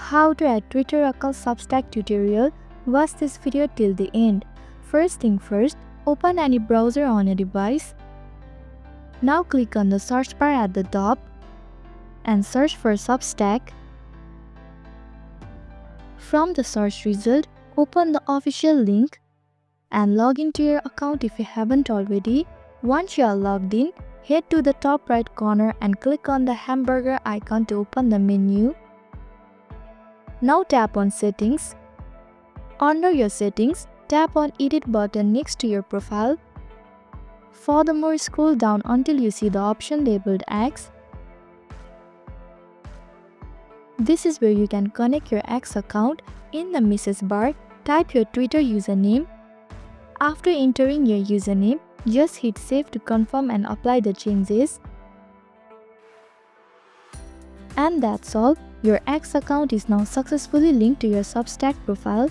how to add Twitter account Substack tutorial. Watch this video till the end. First thing first, open any browser on your device. Now click on the search bar at the top and search for Substack. From the search result, open the official link and log into your account if you haven't already. Once you are logged in, head to the top right corner and click on the hamburger icon to open the menu. Now tap on Settings. Under your settings, tap on Edit button next to your profile. Furthermore, scroll down until you see the option labeled X. This is where you can connect your X account. In the message bar, type your Twitter username. After entering your username, just hit Save to confirm and apply the changes. And that's all. Your X account is now successfully linked to your Substack profile.